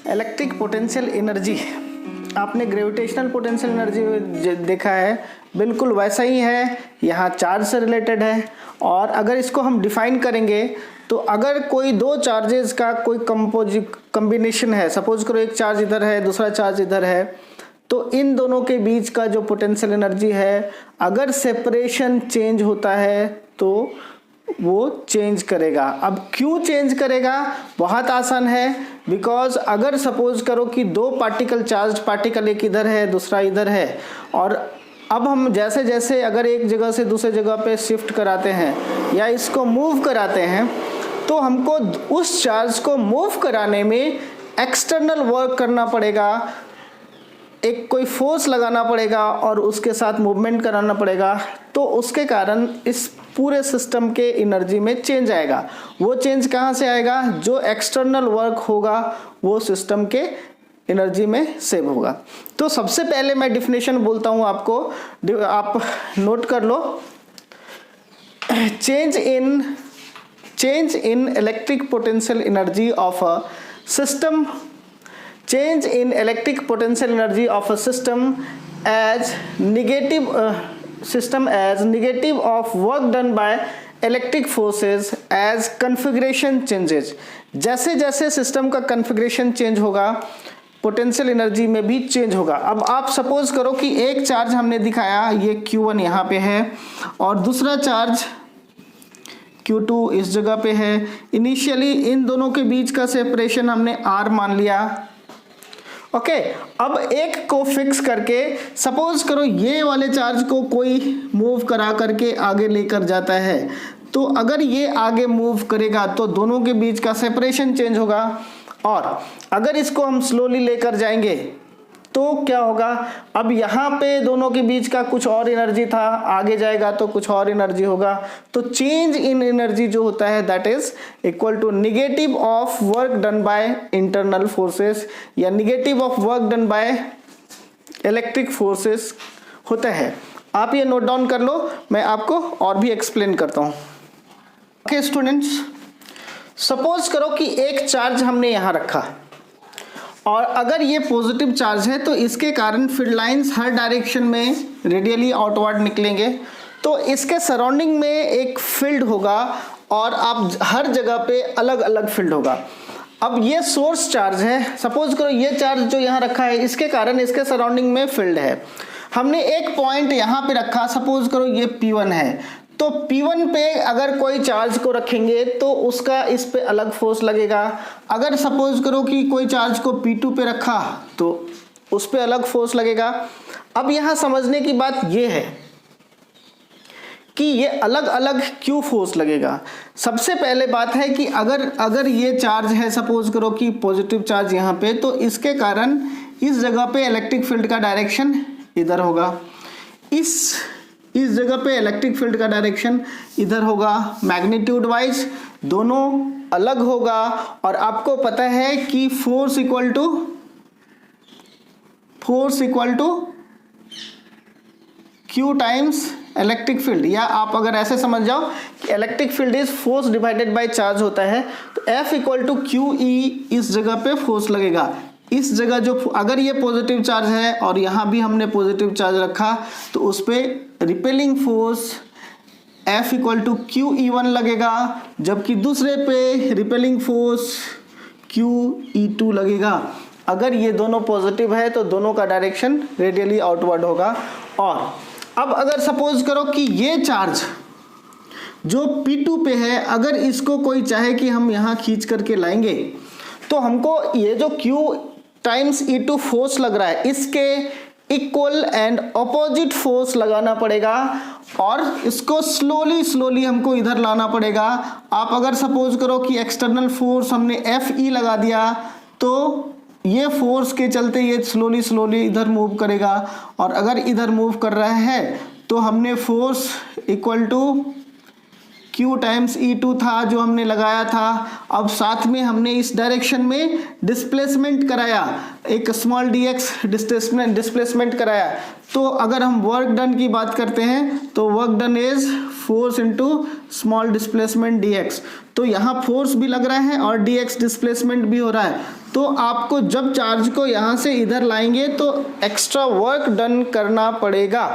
Electric potential energy, आपने gravitational potential energy देखा है, बिल्कुल वैसा ही है, यहाँ चार्ज से रिलेटेड है। और अगर इसको हम डिफाइन करेंगे तो अगर कोई दो चार्जेस का कोई कॉम्बिनेशन है, सपोज करो एक चार्ज इधर है दूसरा चार्ज इधर है, तो इन दोनों के बीच का जो पोटेंशियल एनर्जी है, अगर सेपरेशन चेंज होता है तो वो चेंज करेगा। अब क्यों चेंज करेगा, बहुत आसान है, बिकॉज अगर सपोज करो कि दो पार्टिकल चार्ज पार्टिकल, एक इधर है दूसरा इधर है, और अब हम जैसे जैसे अगर एक जगह से दूसरे जगह पे शिफ्ट कराते हैं या इसको मूव कराते हैं, तो हमको उस चार्ज को मूव कराने में एक्सटर्नल वर्क करना पड़ेगा, एक कोई फोर्स लगाना पड़ेगा और उसके साथ मूवमेंट कराना पड़ेगा। तो उसके कारण इस पूरे सिस्टम के एनर्जी में चेंज आएगा। वो चेंज कहाँ से आएगा, जो एक्सटर्नल वर्क होगा वो सिस्टम के एनर्जी में सेव होगा। तो सबसे पहले मैं डिफिनेशन बोलता हूँ आपको, आप नोट कर लो। Change in electric potential energy of a system, change in electric potential energy of a system as negative of work done by electric forces as configuration changes। जैसे जैसे सिस्टम का कन्फिग्रेशन चेंज होगा potential energy में भी change होगा। अब आप suppose करो कि एक चार्ज हमने दिखाया, ये Q1 यहाँ पे है और दूसरा चार्ज Q2 इस जगह पे है। इनिशियली इन दोनों के बीच का सेपरेशन हमने R मान लिया, ओके। अब एक को फिक्स करके सपोज करो ये वाले चार्ज को कोई मूव करा करके आगे लेकर जाता है, तो अगर ये आगे मूव करेगा तो दोनों के बीच का सेपरेशन चेंज होगा, और अगर इसको हम स्लोली लेकर जाएंगे तो क्या होगा, अब यहाँ पे दोनों के बीच का कुछ और एनर्जी था, आगे जाएगा तो कुछ और एनर्जी होगा। तो चेंज इन एनर्जी जो होता है that is equal to negative of work done by internal forces या negative of work done by electric forces होता है। आप ये नोट डाउन कर लो, मैं आपको और भी एक्सप्लेन करता हूँ। ओके स्टूडेंट्स, सपोज करो कि एक चार्ज हमने यहाँ रखा और अगर ये पॉजिटिव चार्ज है तो इसके कारण फील्ड लाइंस हर डायरेक्शन में रेडियली आउटवर्ड निकलेंगे, तो इसके सराउंडिंग में एक फील्ड होगा और आप हर जगह पे अलग अलग फील्ड होगा। अब ये सोर्स चार्ज है, सपोज करो ये चार्ज जो यहाँ रखा है इसके कारण इसके सराउंडिंग में फील्ड है। हमने एक पॉइंट यहाँ पे रखा, सपोज करो ये P1 है, तो P1 पे अगर कोई चार्ज को रखेंगे तो उसका इस पे अलग फोर्स लगेगा। अगर सपोज करो कि कोई चार्ज को P2 पे रखा तो उस पे अलग फोर्स लगेगा। अब यहाँ समझने की बात ये है कि ये अलग अलग क्यों फोर्स लगेगा। सबसे पहले बात है कि अगर ये चार्ज है, सपोज करो कि पॉजिटिव चार्ज यहाँ पे, तो इसके कारण इस जगह पे इलेक्ट्रिक फील्ड का डायरेक्शन इधर होगा, इस जगह पे इलेक्ट्रिक फील्ड का डायरेक्शन इधर होगा। मैग्नीट्यूड वाइज दोनों अलग होगा, और आपको पता है कि force equal to Q times electric field, या आप अगर ऐसे समझ जाओ कि electric field is force divided by charge होता है, तो F इक्वल टू QE इस जगह पे फोर्स लगेगा। इस जगह जो अगर ये पॉजिटिव चार्ज है और यहाँ भी हमने पॉजिटिव चार्ज रखा तो उस पर repelling force F equal to QE1 लगेगा, जबकि दूसरे पे रिपेलिंग फोर्स QE2 लगेगा। अगर ये दोनों पॉजिटिव है तो दोनों का डायरेक्शन रेडियली आउटवर्ड होगा। और अब अगर सपोज करो कि ये चार्ज जो P2 पे है, अगर इसको कोई चाहे कि हम यहाँ खींच करके लाएंगे, तो हमको ये जो Q टाइम्स E2 फोर्स लग रहा है इसके इक्वल एंड ऑपोजिट फोर्स लगाना पड़ेगा, और इसको स्लोली हमको इधर लाना पड़ेगा। आप अगर सपोज करो कि एक्सटर्नल फोर्स हमने FE लगा दिया, तो ये फोर्स के चलते ये स्लोली इधर मूव करेगा, और अगर इधर मूव कर रहा है तो हमने force equal to Q times E2 था जो हमने लगाया था। अब साथ में हमने इस डायरेक्शन में डिस्प्लेसमेंट कराया, एक स्मॉल dx डिस्प्लेसमेंट कराया। तो अगर हम वर्क डन की बात करते हैं तो work done is force into small displacement dx। तो यहाँ फोर्स भी लग रहा है और dx डिस्प्लेसमेंट भी हो रहा है, तो आपको जब चार्ज को यहाँ से इधर लाएंगे तो एक्स्ट्रा वर्क डन करना पड़ेगा,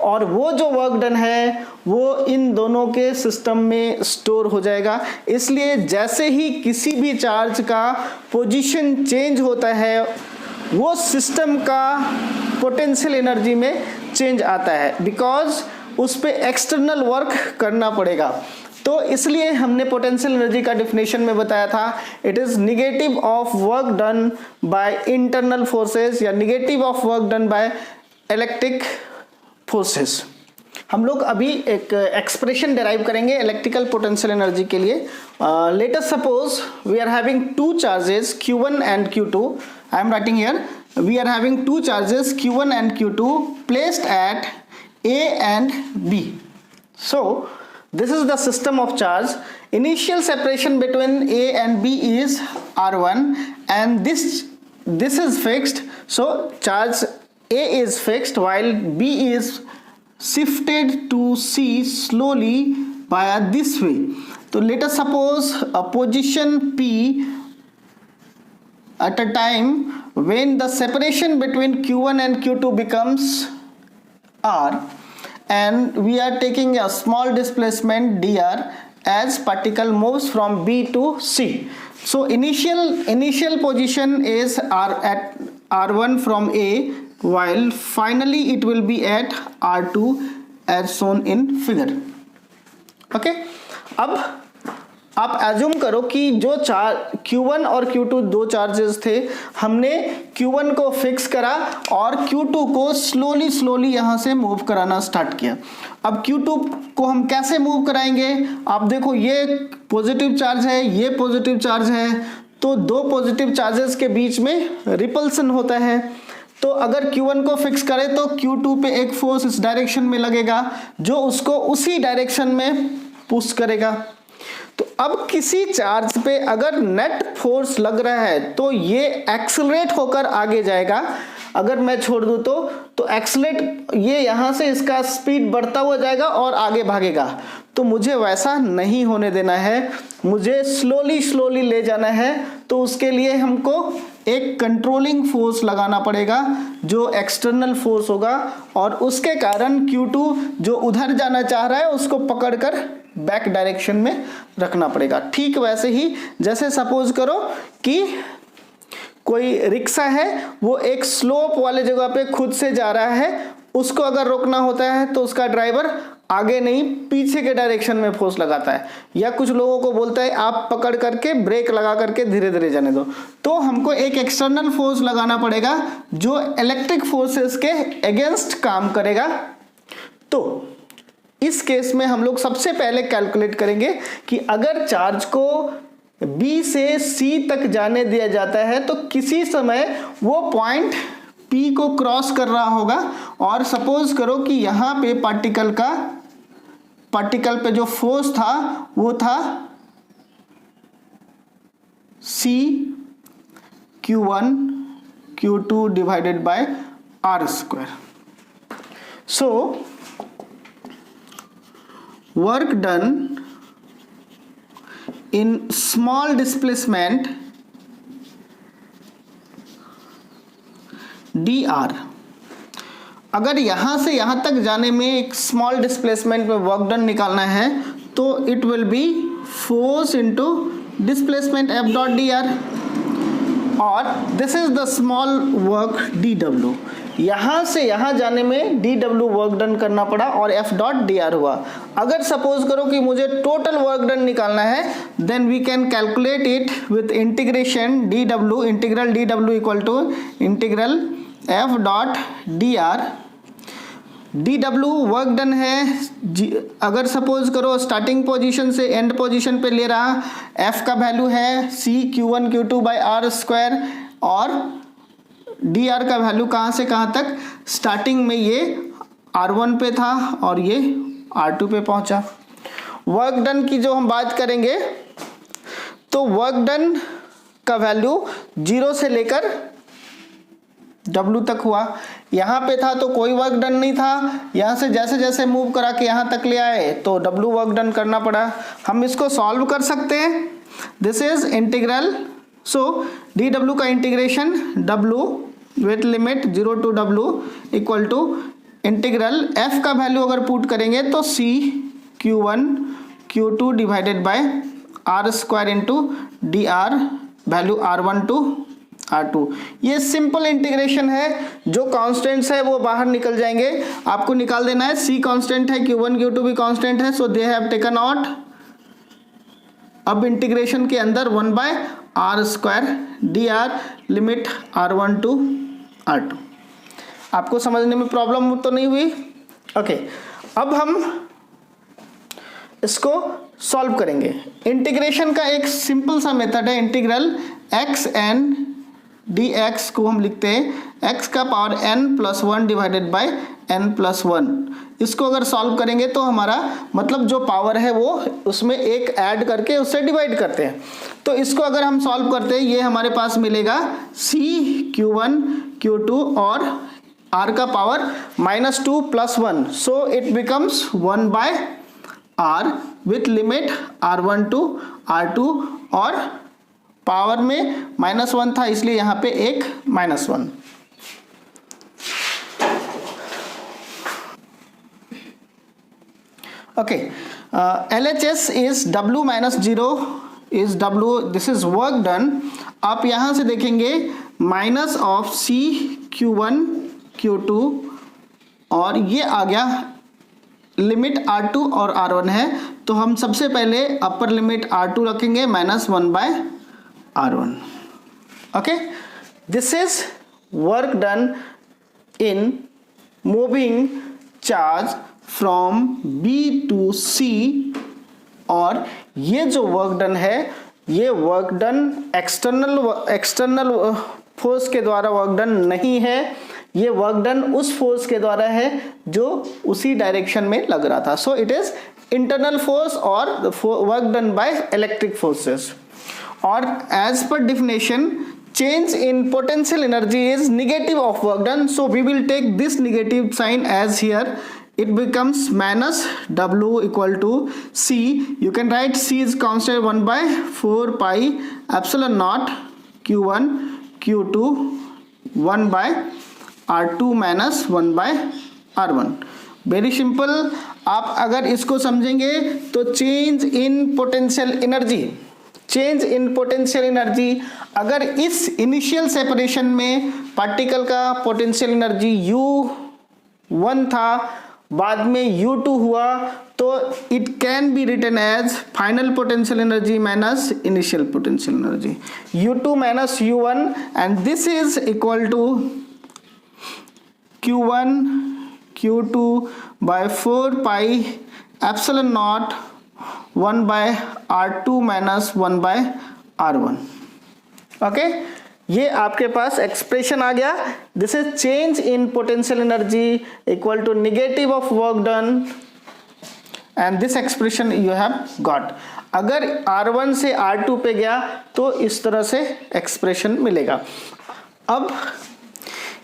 और वो जो वर्क डन है वो इन दोनों के सिस्टम में स्टोर हो जाएगा। इसलिए जैसे ही किसी भी चार्ज का पोजीशन चेंज होता है वो सिस्टम का पोटेंशियल एनर्जी में चेंज आता है, बिकॉज उस पे एक्सटर्नल वर्क करना पड़ेगा। तो इसलिए हमने पोटेंशियल एनर्जी का डेफिनेशन में बताया था, it is negative of work done by internal forces या negative of work done by electric forces. हम लोग अभी एक एक्सप्रेशन डिराइव करेंगे इलेक्ट्रिकल पोटेंशियल एनर्जी के लिए। Let us suppose we are having two charges Q1 and Q2. I am writing here, we are having two charges Q1 and Q2 placed at A and B. So this is the system of charge. Initial separation between A and B is R1 and this is fixed. So charge A is fixed while B is shifted to C slowly via this way. So let us suppose a position P at a time when the separation between Q1 and Q2 becomes R, and we are taking a small displacement dr as particle moves from B to C. So initial position is at R1 from A, while finally it will be at R2 as shown in figure. Okay, अब आप assume करो कि जो Q1 और Q2 दो charges थे, हमने Q1 को फिक्स करा और Q2 को स्लोली यहाँ से मूव कराना स्टार्ट किया। अब Q2 को हम कैसे मूव कराएंगे? आप देखो, ये पॉजिटिव चार्ज है, ये पॉजिटिव चार्ज है, तो दो पॉजिटिव चार्जेस के बीच में रिपल्सन होता है। तो अगर Q1 को फिक्स करें तो Q2 पे एक फोर्स इस डायरेक्शन में लगेगा जो उसको उसी डायरेक्शन में पुश करेगा। तो अब किसी चार्ज पे अगर नेट फोर्स लग रहा है तो ये एक्सेलरेट होकर आगे जाएगा। अगर मैं छोड़ दूं तो एक्सेलरेट, ये यहाँ से इसका स्पीड बढ़ता हुआ जाएगा और आगे भागेगा। तो मुझे वैसा नहीं होने देना है, मुझे स्लोली ले जाना है। तो उसके लिए हमको एक कंट्रोलिंग फोर्स लगाना पड़ेगा जो एक्सटर्नल फोर्स होगा, और उसके कारण Q2 जो उधर जाना चाह रहा है उसको पकड़कर बैक डायरेक्शन में रखना पड़ेगा। ठीक वैसे ही जैसे सपोज करो कि कोई रिक्शा है, वो एक स्लोप वाले जगह पे खुद से जा रहा है, उसको अगर रोकना होता है तो उसका ड्राइवर आगे नहीं पीछे के डायरेक्शन में फोर्स लगाता है, या कुछ लोगों को बोलता है आप पकड़ करके ब्रेक लगा करके धीरे धीरे जाने दो। तो हमको एक एक्सटर्नल फोर्स लगाना पड़ेगा जो इलेक्ट्रिक फोर्सेस के अगेंस्ट काम करेगा। तो इस केस में हम लोग सबसे पहले कैलकुलेट करेंगे कि अगर चार्ज को B से C तक जाने दिया जाता है तो किसी समय वो पॉइंट P को क्रॉस कर रहा होगा, और सपोज करो कि यहाँ पे पार्टिकल पे जो फोर्स था वो था C Q1 Q2 divided bye R²। So work done in small displacement dr, अगर यहां से यहां तक जाने में एक स्मॉल डिस्प्लेसमेंट में वर्क डन निकालना है तो it will be force into displacement F dot dr, और this is the small work dw। यहाँ से यहाँ जाने में dw वर्क डन करना पड़ा और F डॉट dr हुआ। अगर सपोज करो कि मुझे टोटल वर्क डन निकालना है, then we can calculate it with integration dw, integral dw equal to integral F dot dr। dw work done है, अगर सपोज करो स्टार्टिंग पोजीशन से एंड पोजीशन पे ले रहा, F का वैल्यू है C Q1 Q2 by R², और dr का वैल्यू कहाँ से कहाँ तक, स्टार्टिंग में ये R1 पे था और ये R2 पे पहुंचा। वर्क डन की जो हम बात करेंगे तो वर्क डन का वैल्यू 0 से लेकर W तक हुआ, यहाँ पे था तो कोई वर्क डन नहीं था, यहाँ से जैसे जैसे मूव करा के यहाँ तक ले आए तो W वर्क डन करना पड़ा। हम इसको सॉल्व कर सकते हैं। This is integral, so dW का integration W with limit 0 to W equal to integral F का वैल्यू अगर पुट करेंगे तो C Q1 Q2 divided by R square into dr value R1 to R2। ये simple integration है, जो constants है वो बाहर निकल जाएंगे, आपको निकाल देना है। C कांस्टेंट है, Q1 Q2 भी कांस्टेंट है, so they have taken out. अब इंटीग्रेशन के अंदर 1 by R square dr limit R1 to R2। आपको समझने में प्रॉब्लम तो नहीं हुई? ओके, अब हम इसको सॉल्व करेंगे। इंटीग्रेशन का एक सिंपल सा मेथड है, इंटीग्रल xn dx को हम लिखते हैं x का power n+1 divided by n+1। इसको अगर सॉल्व करेंगे तो हमारा मतलब जो पावर है वो उसमें एक ऐड करके उससे डिवाइड करते हैं। तो इसको अगर हम सॉल्व करते हैं, ये हमारे पास मिलेगा c Q1 Q2 और r का power -2 + 1, so it becomes 1 by r with limit R1 to R2, और पावर में -1 था इसलिए यहाँ पे एक -1। Okay, LHS is W -0 is W, this is work done. आप यहाँ से देखेंगे minus of C Q1 Q2 और ये आ गया लिमिट R2 और R1 है, तो हम सबसे पहले अपर लिमिट R2 रखेंगे -1 by R1। Okay, this is work done in moving charge from B to C, और ये जो वर्क डन है ये वर्क डन एक्सटर्नल फोर्स के द्वारा वर्क डन नहीं है, ये वर्क डन उस फोर्स के द्वारा है जो उसी डायरेक्शन में लग रहा था। So it is internal force और work done by electric forces. और as per definition change in potential energy is negative of work done, so we will take this negative sign as here. It becomes -W equal to C. You can write C is constant 1 by 4 pi epsilon naught Q1 Q2 1 by R2 minus 1 by R1। Very simple. आप अगर इसको समझेंगे तो change in potential energy, change in potential energy, अगर इस initial separation में particle का potential energy U1 था, बाद में U2 हुआ, तो it can be written as final potential energy minus initial potential energy, U2 minus U1, and this is equal to Q1 Q2 by 4 pi epsilon naught 1 by R2 minus 1 by R1। Okay, ये आपके पास expression आ गया। This is change in potential energy equal to negative of work done, and this expression you have got. अगर R1 से R2 पे गया तो इस तरह से एक्सप्रेशन मिलेगा। अब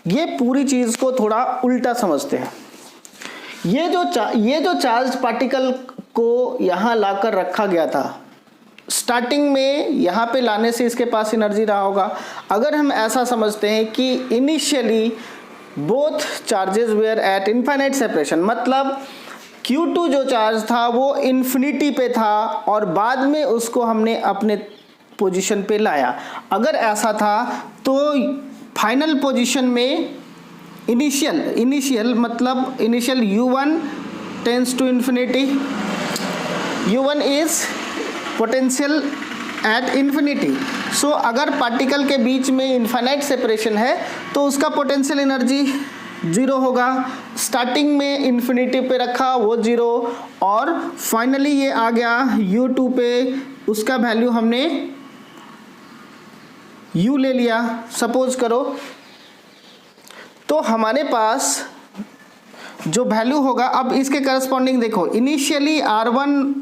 ये पूरी चीज को थोड़ा उल्टा समझते हैं। ये जो चार्ज पार्टिकल को यहाँ लाकर रखा गया था, स्टार्टिंग में यहाँ पे लाने से इसके पास एनर्जी रहा होगा। अगर हम ऐसा समझते हैं कि initially both charges were at infinite separation, मतलब Q2 जो चार्ज था वो इन्फिनिटी पे था और बाद में उसको हमने अपने पोजीशन पे लाया। अगर ऐसा था तो फाइनल पोजीशन में इनिशियल मतलब initial U1 tends to infinity, U1 is potential at infinity. So अगर पार्टिकल के बीच में इनफाइनाइट सेपरेशन है तो उसका पोटेंशियल एनर्जी 0 होगा। स्टार्टिंग में इन्फिनिटी पे रखा वो 0, और फाइनली ये आ गया U2 पे, उसका वैल्यू हमने U ले लिया सपोज करो, तो हमारे पास जो वैल्यू होगा, अब इसके करस्पॉन्डिंग देखो, इनिशियली R1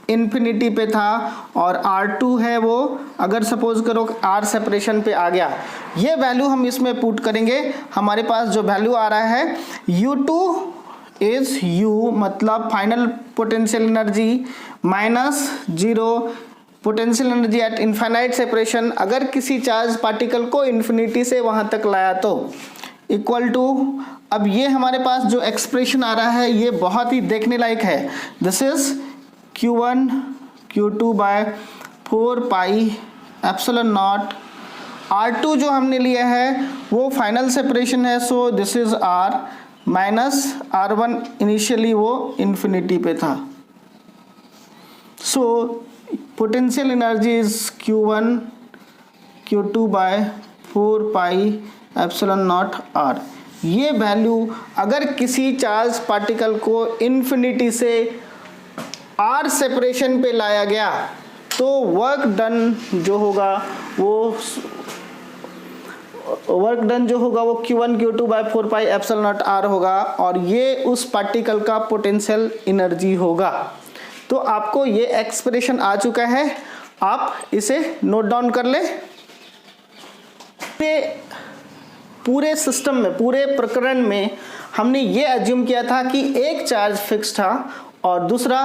इन्फिनिटी पे था, और R2 है वो अगर सपोज करो R सेपरेशन पे आ गया, ये वैल्यू हम इसमें पुट करेंगे। हमारे पास जो वैल्यू आ रहा है U2 इज U, मतलब final potential energy minus 0 potential energy at infinite separation, अगर किसी चार्ज पार्टिकल को इन्फिनिटी से वहां तक लाया तो इक्वल टू, अब ये हमारे पास जो एक्सप्रेशन आ रहा है ये बहुत ही देखने लायक है। This is Q1 Q2 by 4 pi epsilon naught. R2 जो हमने लिया है वो फाइनल सेपरेशन है, so this is R minus R1, initially वो इन्फिनिटी पे था। So potential energy is Q1 Q2 by 4 pi epsilon naught R। ये वैल्यू अगर किसी चार्ज पार्टिकल को इन्फिनिटी से R सेपरेशन पे लाया गया तो वर्क डन जो होगा वो Q1 Q2 by 4 pi epsilon naught R होगा, और ये उस पार्टिकल का पोटेंशियल एनर्जी होगा। तो आपको ये एक्सप्रेशन आ चुका है, आप इसे नोट डाउन कर ले। पूरे सिस्टम में, पूरे प्रकरण में हमने ये एज्यूम किया था कि एक चार्ज फिक्स था और दूसरा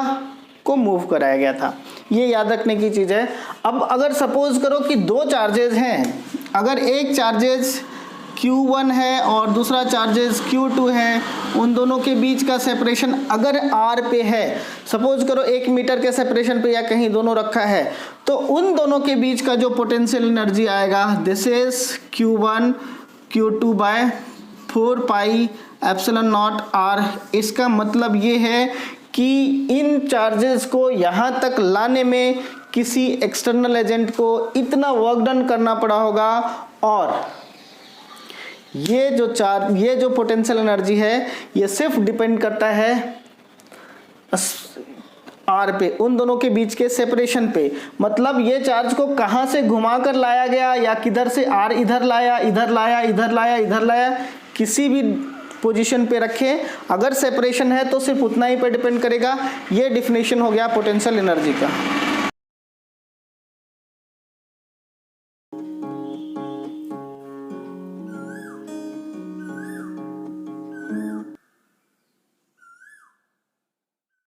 को मूव कराया गया था, ये याद रखने की चीज़ है। अब अगर सपोज करो कि दो चार्जेज हैं, अगर एक चार्जेज Q1 है और दूसरा चार्जेस Q2 है, उन दोनों के बीच का सेपरेशन अगर R पे है, सपोज करो 1 मीटर के सेपरेशन पे या कहीं दोनों रखा है, तो उन दोनों के बीच का जो पोटेंशियल एनर्जी आएगा this is Q1 Q2 by 4 pi epsilon naught R। इसका मतलब ये है कि इन चार्जेस को यहाँ तक लाने में किसी एक्सटर्नल एजेंट को इतना वर्क डन करना पड़ा होगा, और ये जो पोटेंशियल एनर्जी है ये सिर्फ डिपेंड करता है R पे, उन दोनों के बीच के सेपरेशन पे। मतलब ये चार्ज को कहाँ से घुमा कर लाया गया या किधर से R इधर लाया, इधर लाया, इधर लाया, इधर लाया, किसी भी पोजीशन पे रखे, अगर सेपरेशन है तो सिर्फ उतना ही पे डिपेंड करेगा। ये डिफिनेशन हो गया पोटेंशियल एनर्जी का।